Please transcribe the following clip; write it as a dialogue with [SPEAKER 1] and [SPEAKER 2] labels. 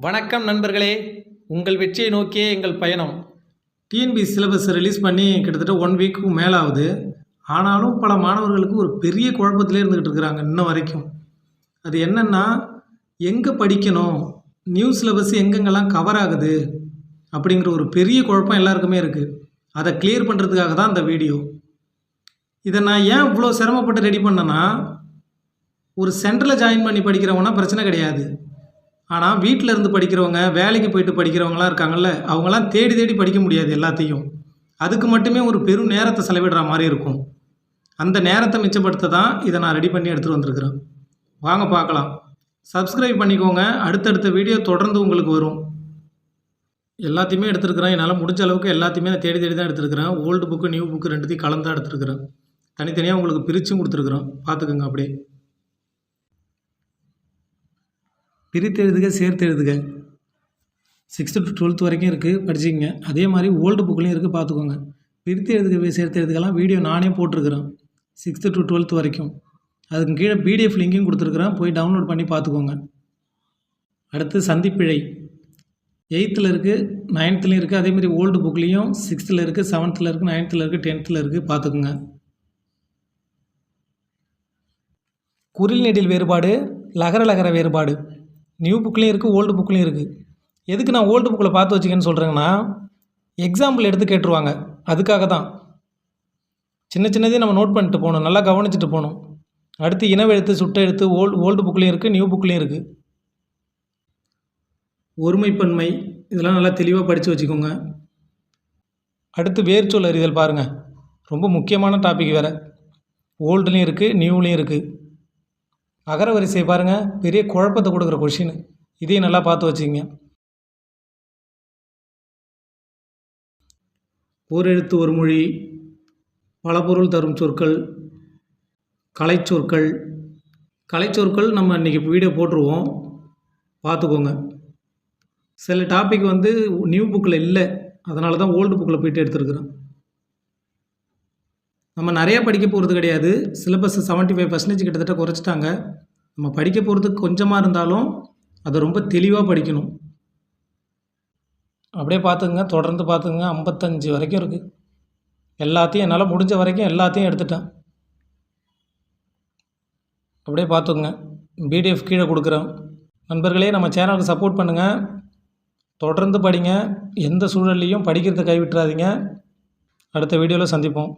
[SPEAKER 1] வணக்கம் நண்பர்களே, உங்கள் வெற்றியை நோக்கியே எங்கள் பயணம். டிஎன்பிஎஸ்சி சிலபஸ் ரிலீஸ் பண்ணி கிட்டத்தட்ட 1 வீக்கு மேலே ஆகுது. ஆனாலும் பல மாணவர்களுக்கு ஒரு பெரிய குழப்பத்திலே இருந்துக்கிட்டு இருக்கிறாங்க இன்ன வரைக்கும். அது என்னென்னா, எங்கே படிக்கணும், நியூ சிலபஸ் எங்கெங்கெல்லாம் கவர் ஆகுது அப்படிங்கிற ஒரு பெரிய குழப்பம் எல்லாருக்குமே இருக்குது. அதை கிளியர் பண்ணுறதுக்காக தான் இந்த வீடியோ. இதை நான் ஏன் இவ்வளோ சிரமப்பட்டு ரெடி பண்ணேன்னா, ஒரு சென்டரில் ஜாயின் பண்ணி படிக்கிறவங்கன்னா பிரச்சனை கிடையாது. ஆனால் வீட்டில் இருந்து படிக்கிறவங்க, வேலைக்கு போயிட்டு படிக்கிறவங்களாம் இருக்காங்கல்ல, அவங்களாம் தேடி தேடி படிக்க முடியாது எல்லாத்தையும். அதுக்கு மட்டுமே ஒரு பெரும் நேரத்தை செலவிடுற மாதிரி இருக்கும். அந்த நேரத்தை மிச்சப்படுத்த தான் இதை நான் ரெடி பண்ணி எடுத்துகிட்டு வந்திருக்கிறேன். வாங்க பார்க்கலாம். சப்ஸ்கிரைப் பண்ணிக்கோங்க, அடுத்தடுத்த வீடியோ தொடர்ந்து உங்களுக்கு வரும். எல்லாத்தையுமே எடுத்துருக்கிறேன். என்னால் முடிஞ்ச அளவுக்கு எல்லாத்தையுமே நான் தேடி தேடி தான் எடுத்துருக்கிறேன். ஓல்டு புக்கு, நியூ புக்கு ரெண்டுத்தையும் கலந்து தான் எடுத்துருக்கிறேன். தனித்தனியாக உங்களுக்கு பிரித்தும் கொடுத்துருக்குறோம், பார்த்துக்குங்க. அப்படியே பிரித்து எழுதுக, சேர்த்து எழுதுக 6th to 12th வரைக்கும் இருக்குது, படிச்சிங்க. அதே மாதிரி ஓல்டு புக்லேயும் இருக்குது, பார்த்துக்கோங்க. பிரித்து எழுதுக, சேர்த்து எழுதுகலாம் வீடியோ நானே போட்டிருக்கிறேன் 6th to 12th வரைக்கும். அதுக்கு கீழே பிடிஎஃப் லிங்கையும் கொடுத்துருக்குறேன், போய் டவுன்லோட் பண்ணி பார்த்துக்கோங்க. அடுத்து சந்திப்பிழை 8th இருக்குது, 9th இருக்குது. அதேமாதிரி ஓல்டு புக்லேயும் 6th இருக்குது, 7th இருக்குது, 9th இருக்குது, 10th இருக்குது, பார்த்துக்குங்க. குறில் நெடில் வேறுபாடு, லகர லகர வேறுபாடு நியூ புக்லேயும் இருக்குது, ஓல்டு புக்லேயும் இருக்குது. எதுக்கு நான் ஓல்டு புக்கில் பார்த்து வச்சுக்கன்னு சொல்கிறேங்கன்னா, எக்ஸாம்பிள் எடுத்து கேட்டுருவாங்க. அதுக்காக தான் சின்ன சின்னதையும் நம்ம நோட் பண்ணிட்டு போகணும், நல்லா கவனிச்சுட்டு போகணும். அடுத்து இனவெழுத்து, சுட்டெழுத்து ஓல்டு புக்லேயும் இருக்குது, நியூ புக்லேயும் இருக்குது. ஒருமைப்பன்மை இதெல்லாம் நல்லா தெளிவாக படித்து வச்சுக்கோங்க. அடுத்து வேர்ச்சொல் அறிதல் பாருங்கள், ரொம்ப முக்கியமான டாபிக் வேறு. ஓல்டுலேயும் இருக்குது, நியூலேயும் இருக்குது. அகர வரிசை பாருங்கள், பெரிய குழப்பத்தை கொடுக்குற கொஷின். இதையும் நல்லா பார்த்து வச்சுக்கிங்க. ஓர் எழுத்து ஒரு மொழி, பல பொருள் தரும் சொற்கள், கலைச்சொற்கள். கலைச்சொற்கள் நம்ம இன்றைக்கி வீடியோ போட்டுருவோம், பார்த்துக்கோங்க. சில டாபிக் நியூ புக்கில் இல்லை, அதனால தான் ஓல்டு புக்கில் போய்ட்டு எடுத்துருக்குறேன். நம்ம நிறையா படிக்க போகிறது கிடையாது. சிலபஸ் 75% கிட்டத்தட்ட குறைச்சிட்டாங்க. நம்ம படிக்க போகிறது கொஞ்சமாக இருந்தாலும் அதை ரொம்ப தெளிவாக படிக்கணும். அப்படியே பார்த்துக்குங்க, தொடர்ந்து பார்த்துக்குங்க. 55 வரைக்கும் இருக்குது. எல்லாத்தையும் என்னால் முடிஞ்ச வரைக்கும் எல்லாத்தையும் எடுத்துட்டேன். அப்படியே பார்த்துக்குங்க. பிடிஎஃப் கீழே கொடுக்குறேன். நண்பர்களே, நம்ம சேனலுக்கு சப்போர்ட் பண்ணுங்கள், தொடர்ந்து படிங்க. எந்த சூழல்லையும் படிக்கிறத கைவிட்டுறாதீங்க. அடுத்த வீடியோவில் சந்திப்போம்.